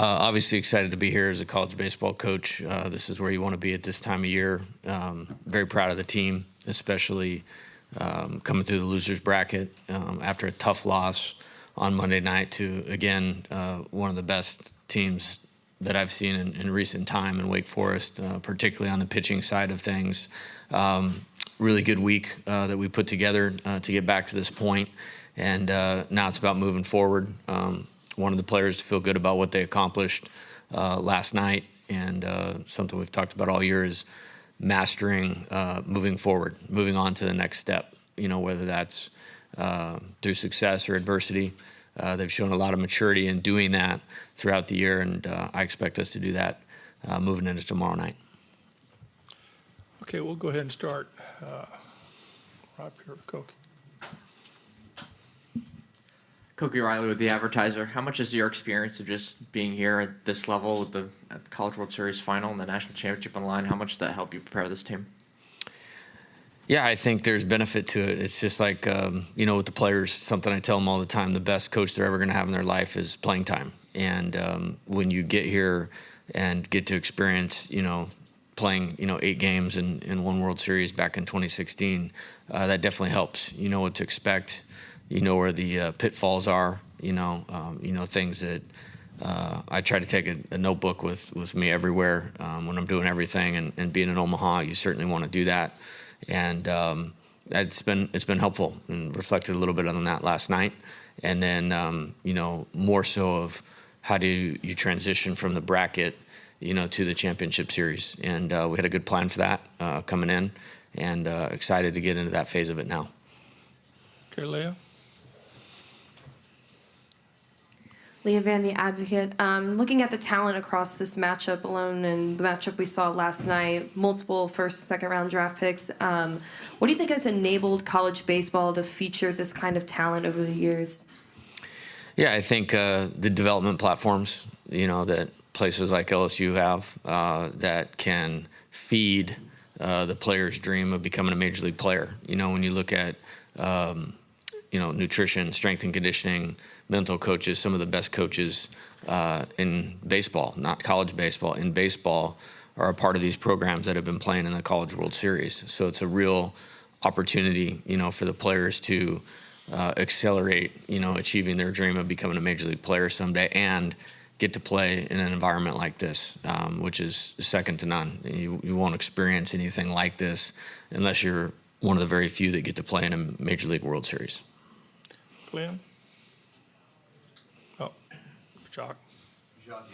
Obviously excited to be here as a college baseball coach. This is where you want to be at this time of year. Very proud of the team, especially coming through the losers bracket after a tough loss on Monday night to, again, one of the best teams that I've seen in recent time in Wake Forest, particularly on the pitching side of things. Really good week that we put together to get back to this point. And now it's about moving forward. One of the players to feel good about what they accomplished last night, and something we've talked about all year is mastering moving forward, moving on to the next step, whether that's through success or adversity. They've shown a lot of maturity in doing that throughout the year, and I expect us to do that moving into tomorrow night. Okay, we'll go ahead and start. Rob, here, Coke. Koki Riley with The Advertiser. How much is your experience of just being here at this level with the College World Series final and the national championship on the line, how much does that help you prepare this team? Yeah, I think there's benefit to it. It's just like, with the players, something I tell them all the time, the best coach they're ever going to have in their life is playing time. And when you get here and get to experience, playing, 8 games in one World Series back in 2016, that definitely helps. You know what to expect. You know where the pitfalls are, things that I try to take a notebook with me everywhere when I'm doing everything. And being in Omaha, you certainly want to do that. And it's been helpful, and reflected a little bit on that last night. And then, more so of how do you transition from the bracket, to the championship series. And we had a good plan for that coming in, and excited to get into that phase of it now. Okay, Leah. Leah Van, The Advocate. Looking at the talent across this matchup alone and the matchup we saw last night, multiple first, second round draft picks, what do you think has enabled college baseball to feature this kind of talent over the years? Yeah, I think the development platforms, that places like LSU have that can feed the player's dream of becoming a major league player. When you look at, nutrition, strength and conditioning, mental coaches, some of the best coaches in baseball, not college baseball, in baseball, are a part of these programs that have been playing in the College World Series. So it's a real opportunity, for the players to accelerate, achieving their dream of becoming a major league player someday and get to play in an environment like this, which is second to none. You won't experience anything like this unless you're one of the very few that get to play in a Major League World Series. Glenn? Oh, Jacques. Jacques,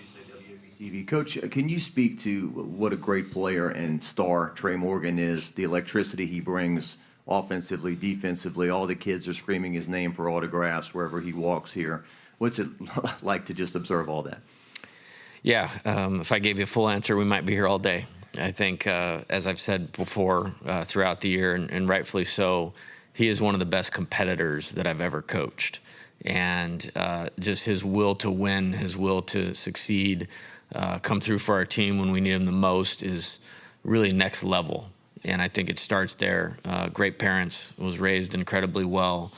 WABTV. Coach, can you speak to what a great player and star Trey Morgan is, the electricity he brings offensively, defensively? All the kids are screaming his name for autographs wherever he walks here. What's it like to just observe all that? Yeah, if I gave you a full answer, we might be here all day. I think, as I've said before throughout the year, and rightfully so, he is one of the best competitors that I've ever coached. And just his will to win, his will to succeed, come through for our team when we need him the most is really next level. And I think it starts there. Great parents, was raised incredibly well.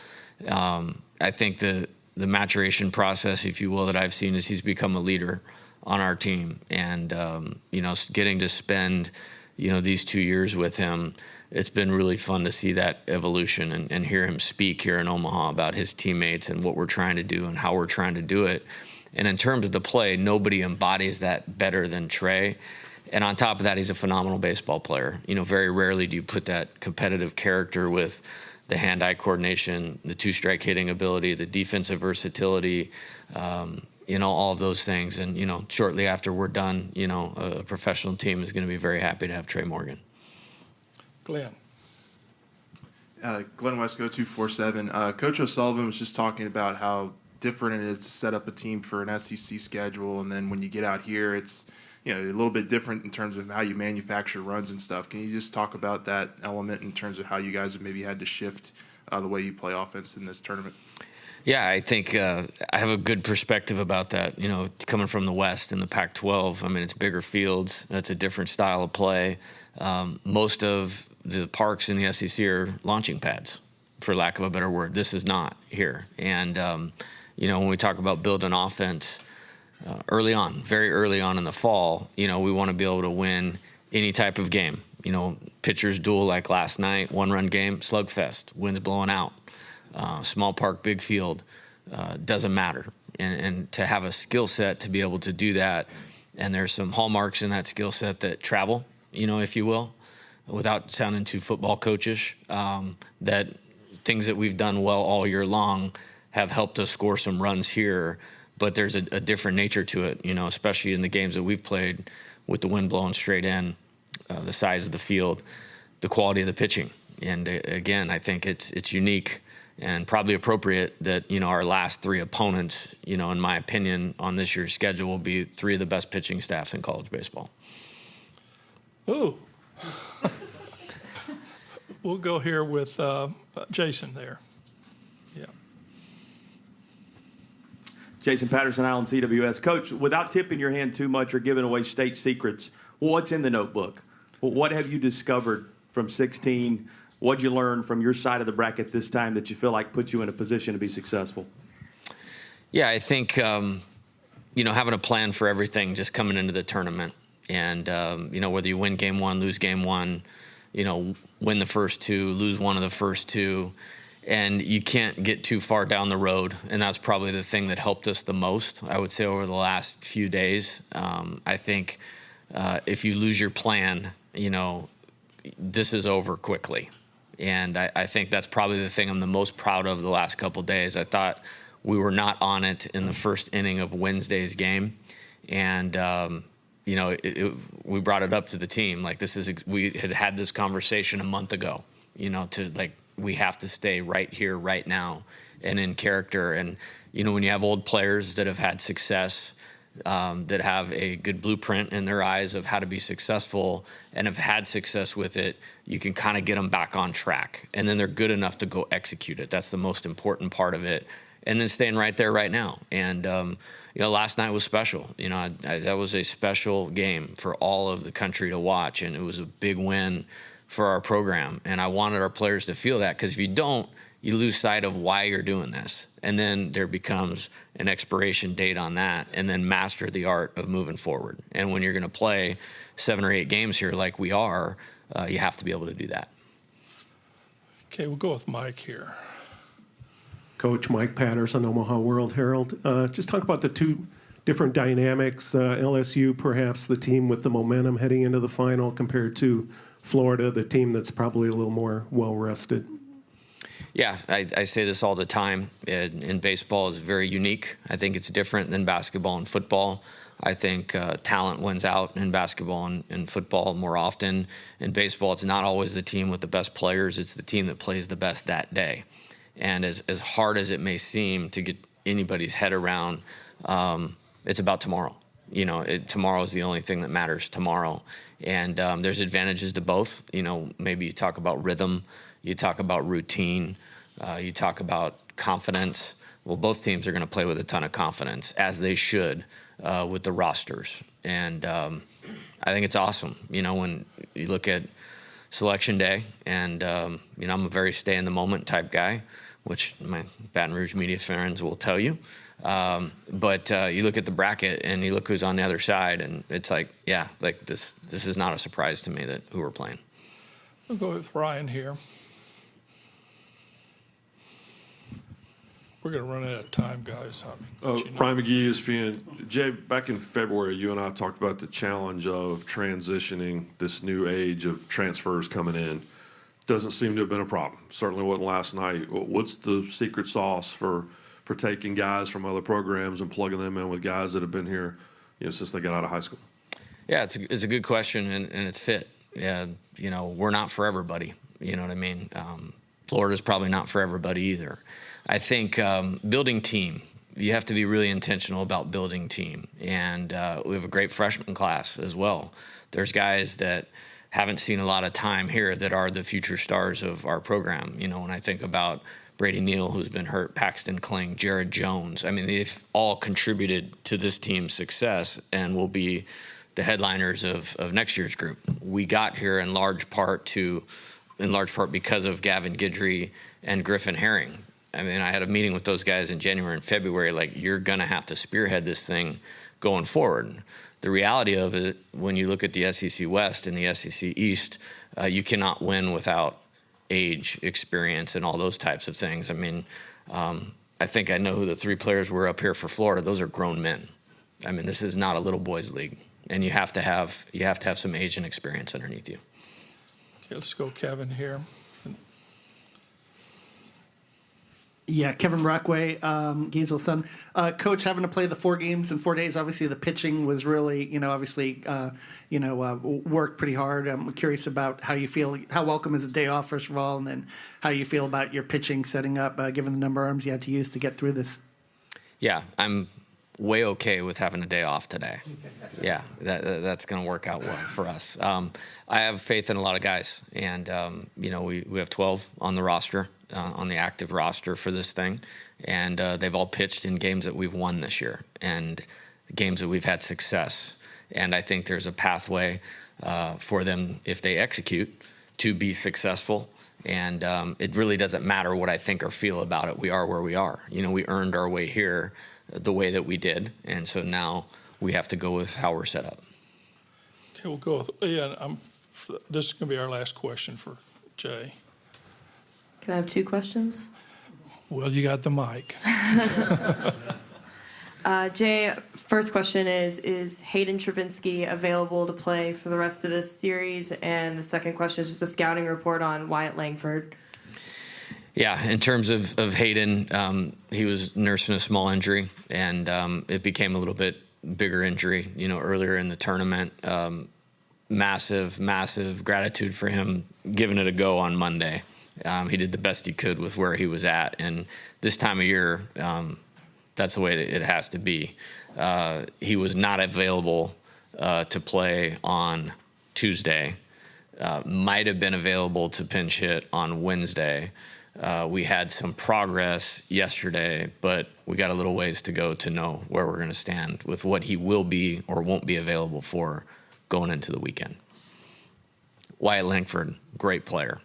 I think the maturation process, if you will, that I've seen is he's become a leader on our team. And, getting to spend, these 2 years with him, it's been really fun to see that evolution and hear him speak here in Omaha about his teammates and what we're trying to do and how we're trying to do it. And in terms of the play, nobody embodies that better than Trey. And on top of that, he's a phenomenal baseball player. Very rarely do you put that competitive character with the hand-eye coordination, the two-strike hitting ability, the defensive versatility, all of those things. And, shortly after we're done, a professional team is going to be very happy to have Trey Morgan. Glenn. Glenn Wesco, 247. Coach O'Sullivan was just talking about how different it is to set up a team for an SEC schedule, and then when you get out here, it's a little bit different in terms of how you manufacture runs and stuff. Can you just talk about that element in terms of how you guys have maybe had to shift the way you play offense in this tournament? Yeah, I think I have a good perspective about that. Coming from the West and the Pac-12, I mean, it's bigger fields. That's a different style of play. Most of the parks in the SEC are launching pads, for lack of a better word. This is not here. And, when we talk about building offense, early on, very early on in the fall, we want to be able to win any type of game. Pitchers duel like last night, 1-run game, slugfest, winds blowing out, small park, big field, doesn't matter. And to have a skill set to be able to do that, and there's some hallmarks in that skill set that travel, if you will, without sounding too football coachish, that things that we've done well all year long have helped us score some runs here, but there's a different nature to it, especially in the games that we've played with the wind blowing straight in, the size of the field, the quality of the pitching. And again, I think it's unique and probably appropriate that, our last 3 opponents, in my opinion, on this year's schedule will be 3 of the best pitching staffs in college baseball. Ooh. We'll go here with Jason there. Yeah. Jason Patterson, Island CWS. Coach, without tipping your hand too much or giving away state secrets, what's in the notebook? What have you discovered from 16? What'd you learn from your side of the bracket this time that you feel like puts you in a position to be successful? Yeah, I think, having a plan for everything just coming into the tournament. And, whether you win game 1, lose game 1, win the first 2, lose one of the first 2, and you can't get too far down the road. And that's probably the thing that helped us the most, I would say, over the last few days. I think if you lose your plan, this is over quickly. And I think that's probably the thing I'm the most proud of the last couple of days. I thought we were not on it in the first inning of Wednesday's game. And, we brought it up to the team. Like, we had this conversation a month ago, we have to stay right here, right now, and in character. And, when you have old players that have had success, that have a good blueprint in their eyes of how to be successful and have had success with it, you can kind of get them back on track. And then they're good enough to go execute it. That's the most important part of it. And then staying right there right now. And, last night was special. That was a special game for all of the country to watch. And it was a big win for our program. And I wanted our players to feel that, because if you don't, you lose sight of why you're doing this. And then there becomes an expiration date on that, and then master the art of moving forward. And when you're going to play 7 or 8 games here like we are, you have to be able to do that. Okay, we'll go with Mike here. Coach Mike Patterson, Omaha World Herald. Just talk about the 2 different dynamics. LSU, perhaps the team with the momentum heading into the final, compared to Florida, the team that's probably a little more well-rested. Yeah, I say this all the time. In baseball is very unique. I think it's different than basketball and football. I think talent wins out in basketball and football more often. In baseball, it's not always the team with the best players. It's the team that plays the best that day. And as hard as it may seem to get anybody's head around, it's about tomorrow. Tomorrow is the only thing that matters tomorrow. And there's advantages to both. Maybe you talk about rhythm, you talk about routine, you talk about confidence. Well, both teams are going to play with a ton of confidence, as they should, with the rosters. And I think it's awesome, when you look at Selection Day, and, I'm a very stay-in-the-moment type guy, which my Baton Rouge media friends will tell you. But you look at the bracket, and you look who's on the other side, and it's like, yeah, like this is not a surprise to me that who we're playing. We'll go with Ryan here. We're going to run out of time, guys. Ryan McGee, ESPN. Jay, back in February, you and I talked about the challenge of transitioning this new age of transfers coming in. Doesn't seem to have been a problem. Certainly wasn't last night. What's the secret sauce for taking guys from other programs and plugging them in with guys that have been here, since they got out of high school? Yeah, it's a good question, and it's fit. Yeah, we're not for everybody. You know what I mean? Florida's probably not for everybody either. I think building team, you have to be really intentional about building team. And we have a great freshman class as well. There's guys that haven't seen a lot of time here that are the future stars of our program. When I think about Brady Neal, who's been hurt, Paxton Kling, Jared Jones, I mean, they've all contributed to this team's success and will be the headliners of next year's group. We got here in large part because of Gavin Guidry and Griffin Herring. I mean, I had a meeting with those guys in January and February, like, you're going to have to spearhead this thing going forward. The reality of it, when you look at the SEC West and the SEC East, you cannot win without age, experience, and all those types of things. I mean, I think I know who the 3 players were up here for Florida. Those are grown men. I mean, this is not a little boys league, and you have to have some age and experience underneath you. Okay, let's go Kevin here. Yeah, Kevin Brockway, Gainesville Sun. Coach, having to play the 4 games in 4 days, obviously the pitching was really, worked pretty hard. I'm curious about how you feel, how welcome is a day off, first of all, and then how you feel about your pitching setting up, given the number of arms you had to use to get through this. Yeah, I'm way okay with having a day off today. Yeah, that's going to work out well for us. I have faith in a lot of guys, and we have 12 on the roster, on the active roster for this thing, and they've all pitched in games that we've won this year and games that we've had success. And I think there's a pathway for them, if they execute, to be successful. And it really doesn't matter what I think or feel about it. We are where we are. We earned our way here the way that we did, and so now we have to go with how we're set up. Okay, we'll go with, this is going to be our last question for Jay. Can I have 2 questions? Well, you got the mic. Jay, first question is Hayden Travinski available to play for the rest of this series? And the second question is just a scouting report on Wyatt Langford. Yeah, in terms of Hayden, he was nursing a small injury, and it became a little bit bigger injury, earlier in the tournament. Massive gratitude for him giving it a go on Monday. He did the best he could with where he was at, and this time of year, that's the way that it has to be. He was not available to play on Tuesday. Might have been available to pinch hit on Wednesday. We had some progress yesterday, but we got a little ways to go to know where we're going to stand with what he will be or won't be available for going into the weekend. Wyatt Langford, great player.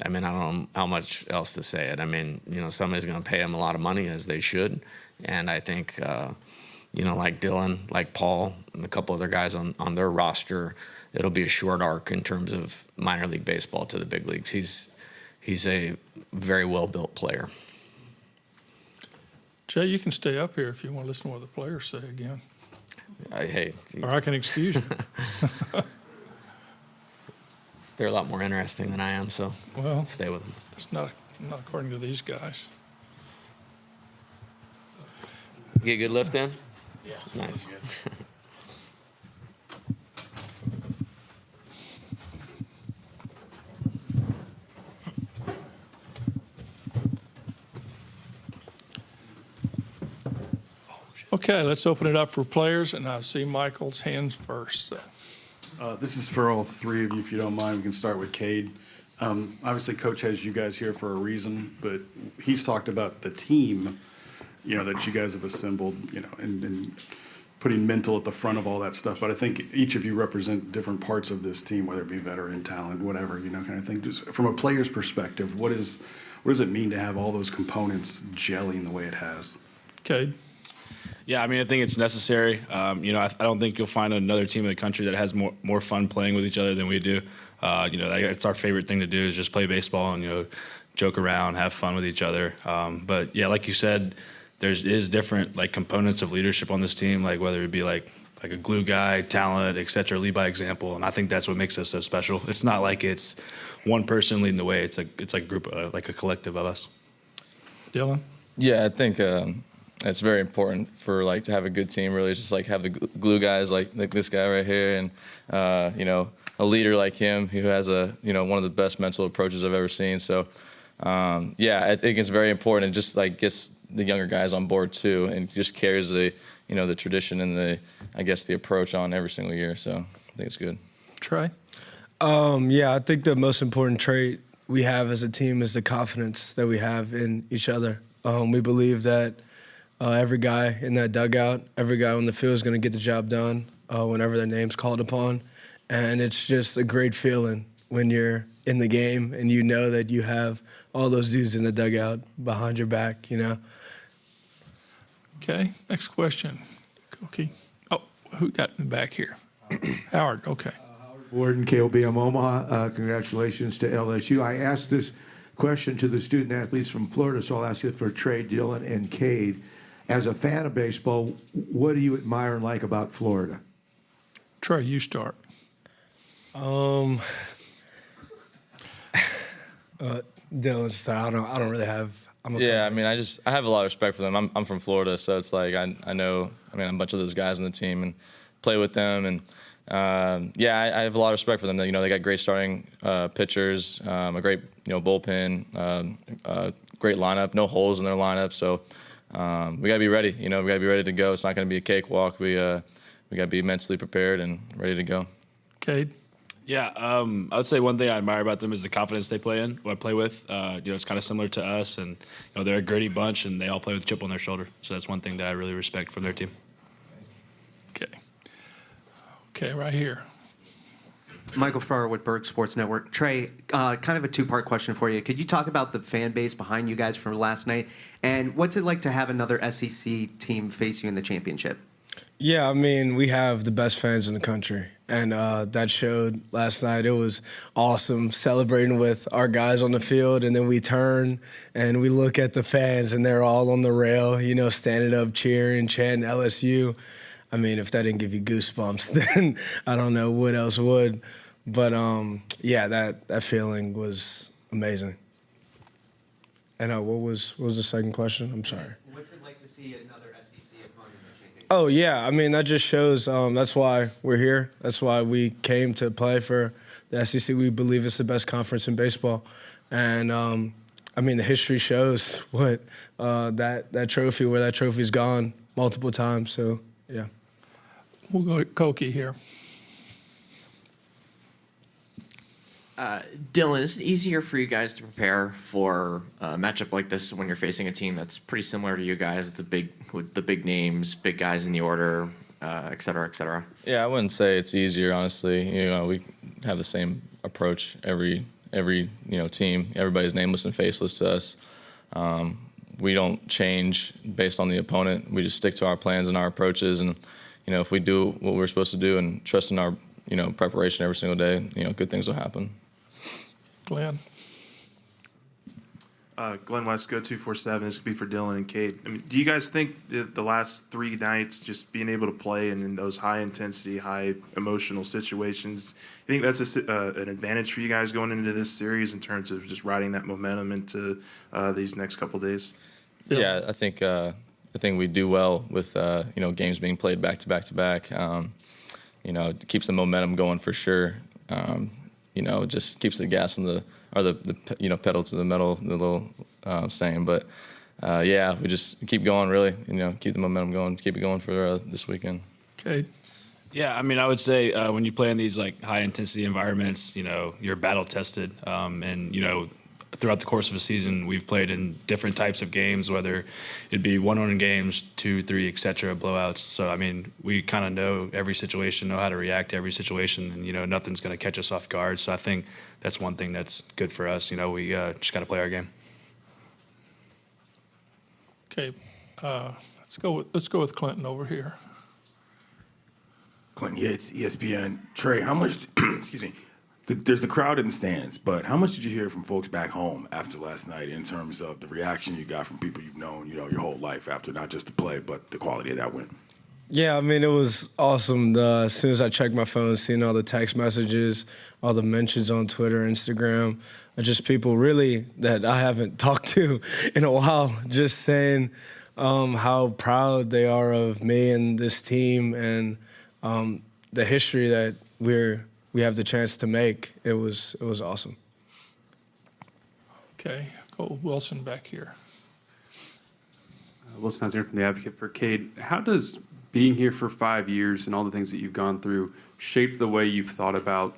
I mean, I don't know how much else to say it. I mean, somebody's going to pay him a lot of money, as they should. And I think, like Dylan, like Paul, and a couple other guys on their roster, it'll be a short arc in terms of minor league baseball to the big leagues. He's a very well-built player. Jay, you can stay up here if you want to listen to what the players say again. Hey. Or I can excuse you. They're a lot more interesting than I am, so stay with them. It's not according to these guys. Get a good lift in? Yeah. Nice. Okay, let's open it up for players, and I see Michael's hands first. This is for all 3 of you, if you don't mind. We can start with Cade. Obviously, Coach has you guys here for a reason, but he's talked about the team, that you guys have assembled, and putting mental at the front of all that stuff. But I think each of you represent different parts of this team, whether it be veteran, talent, whatever, kind of thing. Just from a player's perspective, what does it mean to have all those components gelling the way it has? Okay. Yeah, I mean, I think it's necessary. I don't think you'll find another team in the country that has more fun playing with each other than we do. It's our favorite thing to do is just play baseball and, joke around, have fun with each other. But, yeah, like you said, there is different, components of leadership on this team, whether it be, like a glue guy, talent, et cetera, lead by example. And I think that's what makes us so special. It's not like it's one person leading the way. It's like a group, like a collective of us. Dylan? Yeah, I think it's very important for to have a good team. Really, just have the glue guys like this guy right here, and a leader like him who has one of the best mental approaches I've ever seen. So I think it's very important. It just gets the younger guys on board too, and just carries the the tradition and the approach on every single year. So I think it's good. Trey? I think the most important trait we have as a team is the confidence that we have in each other. We believe that every guy in that dugout, every guy on the field is going to get the job done whenever their name's called upon. And it's just a great feeling when you're in the game and you know that you have all those dudes in the dugout behind your back, Okay, next question. Okay. Who got in the back here? Howard, okay. Warden, KOBM Omaha, congratulations to LSU. I asked this question to the student athletes from Florida, so I'll ask it for Trey, Dylan, and Cade. As a fan of baseball, what do you admire and like about Florida? Trey, you start. Dylan, start. I don't really have. I mean, I have a lot of respect for them. I'm from Florida, so it's like I know. I mean, a bunch of those guys on the team and play with them, and I have a lot of respect for them. You know, they got great starting pitchers, a great bullpen, great lineup, no holes in their lineup. So we got to be ready. You know, we got to be ready to go. It's not going to be a cakewalk. We got to be mentally prepared and ready to go. Cade? Yeah, I would say one thing I admire about them is the confidence they play with. It's kind of similar to us, and they're a gritty bunch, and they all play with a chip on their shoulder. So that's one thing that I really respect from their team. Okay, right here. Michael Farrar with Berg Sports Network. Trey, kind of a two-part question for you. Could you talk about the fan base behind you guys from last night, and what's it like to have another SEC team face you in the championship? Yeah, I mean, we have the best fans in the country, and that showed last night. It was awesome celebrating with our guys on the field, and then we turn and we look at the fans, and they're all on the rail, standing up, cheering, chanting LSU. I mean, if that didn't give you goosebumps, then I don't know what else would. But, that feeling was amazing. And what was the second question? I'm sorry. What's it like to see another SEC opponent in the championship? Oh, yeah. I mean, that just shows that's why we're here. That's why we came to play for the SEC. We believe it's the best conference in baseball. And, I mean, the history shows what that trophy, where that trophy's gone multiple times. So, yeah. We'll go with Koki here. Dylan, is it easier for you guys to prepare for a matchup like this when you're facing a team that's pretty similar to you guys, with the big names, big guys in the order, et cetera, et cetera? Yeah, I wouldn't say it's easier, honestly. We have the same approach every team. Everybody's nameless and faceless to us. We don't change based on the opponent. We just stick to our plans and our approaches, and if we do what we're supposed to do and trust in our preparation every single day, good things will happen. Glenn? Glenn West, Go 247. This could be for Dylan and Cade. I mean, do you guys think that the last 3 nights, just being able to play in those high-intensity, high-emotional situations, you think that's an advantage for you guys going into this series in terms of just riding that momentum into these next couple days? Yeah, I think we do well with games being played back to back to back. It keeps the momentum going for sure. It just keeps the gas on the pedal to the metal, the little saying. But we just keep going. Really, keep the momentum going. Keep it going for this weekend. Okay. Yeah, I mean, I would say when you play in these high intensity environments, you're battle tested, and throughout the course of a season, we've played in different types of games, whether it be 1-on games, 2, 3, et cetera, blowouts. So, I mean, we kind of know every situation, know how to react to every situation, and, nothing's going to catch us off guard. So I think that's one thing that's good for us. We just got to play our game. Okay. Let's go with Clinton over here. Clinton Yates, ESPN. Trey, how much, excuse me, there's the crowd in the stands, but how much did you hear from folks back home after last night in terms of the reaction you got from people you've known, your whole life after not just the play, but the quality of that win? Yeah, I mean, it was awesome. As soon as I checked my phone, seeing all the text messages, all the mentions on Twitter, Instagram, just people really that I haven't talked to in a while, just saying how proud they are of me and this team and the history that we have the chance to make. It was awesome. Okay, go Wilson back here. Wilson Hazard from The Advocate for Cade. How does being here for 5 years and all the things that you've gone through shape the way you've thought about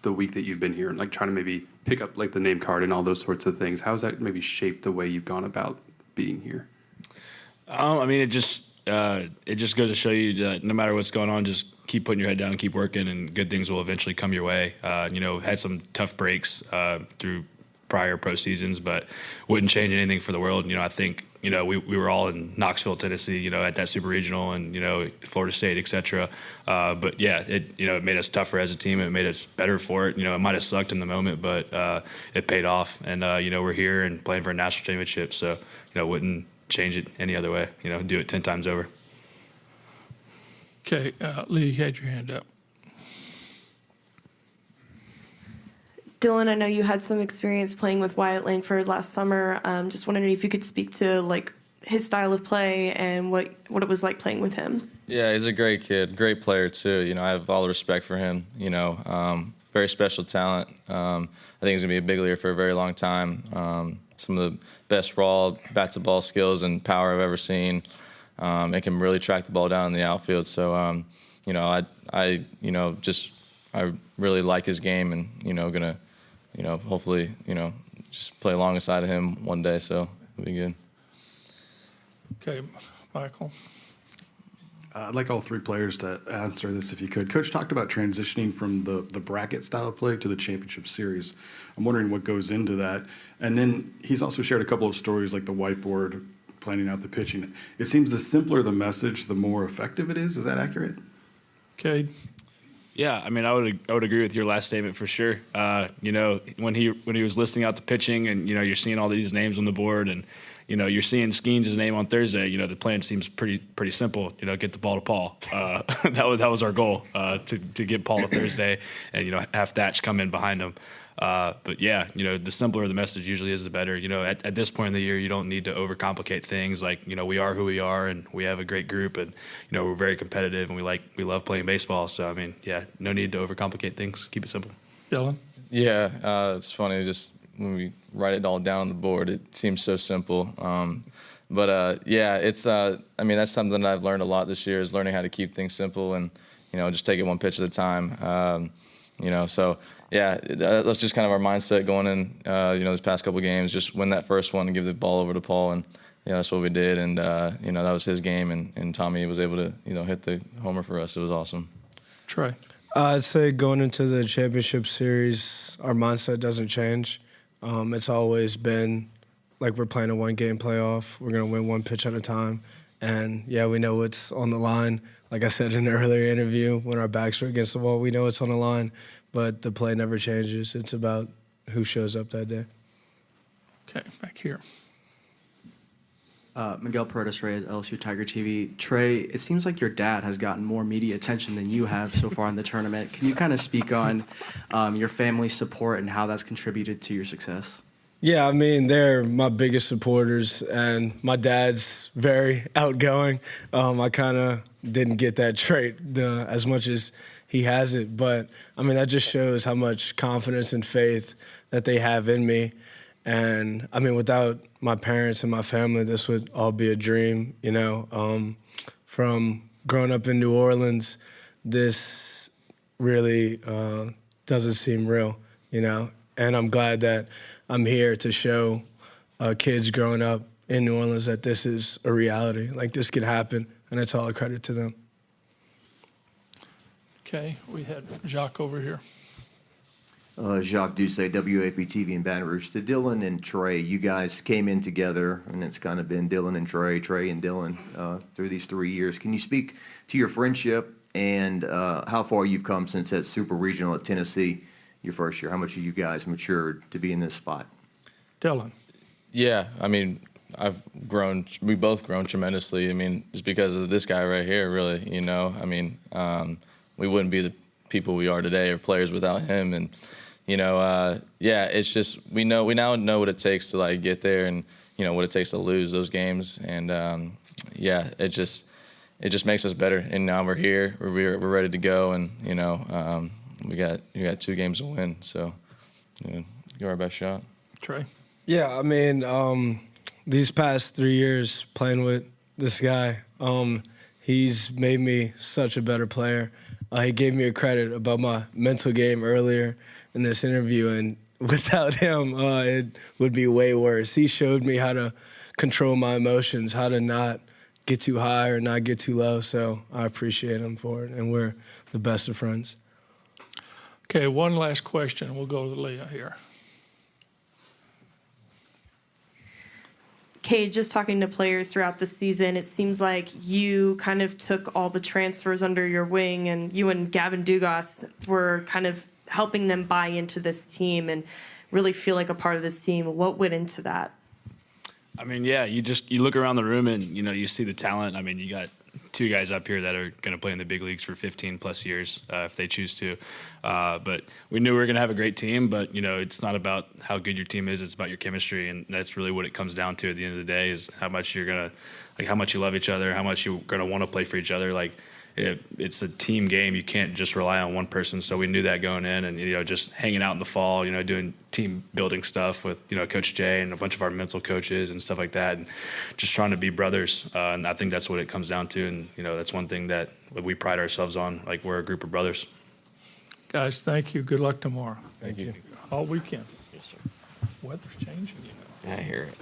the week that you've been here and trying to maybe pick up the name card and all those sorts of things? How has that maybe shaped the way you've gone about being here? I mean, it just goes to show you that no matter what's going on, just keep putting your head down and keep working, and good things will eventually come your way. Had some tough breaks through prior pro seasons, but wouldn't change anything for the world. I think, we were all in Knoxville, Tennessee, at that super regional and, Florida State, et cetera. But yeah, it made us tougher as a team. It made us better for it. It might have sucked in the moment, but it paid off. And, we're here and playing for a national championship. So, wouldn't change it any other way, do it 10 times over. Okay, Lee, you had your hand up. Dylan, I know you had some experience playing with Wyatt Langford last summer. Just wondering if you could speak to his style of play and what it was like playing with him. Yeah, he's a great kid, great player too. I have all the respect for him. Very special talent. I think he's gonna be a big leader for a very long time. Some of the best raw bat-to-ball skills and power I've ever seen. It can really track the ball down in the outfield. So, I really like his game, and gonna, hopefully, just play alongside of him one day. So it'll be good. Okay, Michael. I'd like all three players to answer this if you could. Coach talked about transitioning from the bracket style of play to the championship series. I'm wondering what goes into that. And then he's also shared a couple of stories like the whiteboard, planning out the pitching. It seems the simpler the message, the more effective it is. Is that accurate? Okay. Yeah, I mean, I would agree with your last statement for sure. When he was listing out the pitching, and you're seeing all these names on the board, and you're seeing Skeens' name on Thursday. The plan seems pretty simple. Get the ball to Paul. That was our goal, to get Paul to Thursday, and have Thatch come in behind him. But yeah, the simpler the message usually is, the better. At this point in the year, you don't need to overcomplicate things. We are who we are, and we have a great group, and we're very competitive, and we love playing baseball. So I mean, yeah, no need to overcomplicate things. Keep it simple. Dylan. Yeah, it's funny. Just when we write it all down on the board, it seems so simple. Yeah, it's. I mean, that's something that I've learned a lot this year, is learning how to keep things simple and just take it one pitch at a time. So. Yeah, that's just kind of our mindset going in, this past couple of games. Just win that first one and give the ball over to Paul, and that's what we did. And that was his game, and Tommy was able to hit the homer for us. It was awesome. Trey. I'd say going into the championship series, our mindset doesn't change. It's always been like we're playing a one-game playoff. We're going to win one pitch at a time. And, yeah, we know what's on the line. Like I said in an earlier interview, when our backs are against the wall, we know it's on the line. But the play never changes. It's about who shows up that day. Okay, back here. Miguel Paredes Reyes, LSU Tiger TV. Trey, it seems like your dad has gotten more media attention than you have so far in the tournament. Can you kind of speak on your family's support and how that's contributed to your success? Yeah, I mean, they're my biggest supporters, and my dad's very outgoing. I kind of didn't get that trait as much as he has it, but I mean, that just shows how much confidence and faith that they have in me. And I mean, without my parents and my family, this would all be a dream, From growing up in New Orleans, this really doesn't seem real, And I'm glad that I'm here to show kids growing up in New Orleans that this is a reality. Like, this could happen, and it's all a credit to them. Okay, we had Jacques over here. Jacques Doucet, WAP-TV in Baton Rouge. To Dylan and Trey, you guys came in together, and it's kind of been Dylan and Trey and Dylan through these 3 years. Can you speak to your friendship and how far you've come since that super regional at Tennessee, your first year? How much have you guys matured to be in this spot? Dylan. Yeah, I mean, we both grown tremendously. I mean, it's because of this guy right here, really, I mean, we wouldn't be the people we are today or players without him. And, it's just we now know what it takes to, get there and, what it takes to lose those games. And, it just makes us better. And now we're here. We're ready to go. And, we got 2 games to win. So, give our best shot. Trey? Yeah, I mean, these past 3 years playing with this guy, he's made me such a better player. He gave me a credit about my mental game earlier in this interview, and without him, it would be way worse. He showed me how to control my emotions, how to not get too high or not get too low, so I appreciate him for it, and we're the best of friends. Okay, one last question. We'll go to Leah here. Cade, just talking to players throughout the season, it seems like you kind of took all the transfers under your wing, and you and Gavin Dugas were kind of helping them buy into this team and really feel like a part of this team. What went into that? I mean, yeah, you look around the room and, you see the talent. I mean, you got two guys up here that are going to play in the big leagues for 15 plus years if they choose to. But we knew we were going to have a great team, but, it's not about how good your team is. It's about your chemistry. And that's really what it comes down to at the end of the day, is how much you're going to, how much you love each other, how much you're going to want to play for each other. It's a team game. You can't just rely on one person. So we knew that going in, and just hanging out in the fall, doing team building stuff with Coach Jay and a bunch of our mental coaches and stuff like that, and just trying to be brothers. And I think that's what it comes down to. And that's one thing that we pride ourselves on. Like, we're a group of brothers. Guys, thank you. Good luck tomorrow. Thank you. All weekend. Yes, sir. Weather's changing, I hear it.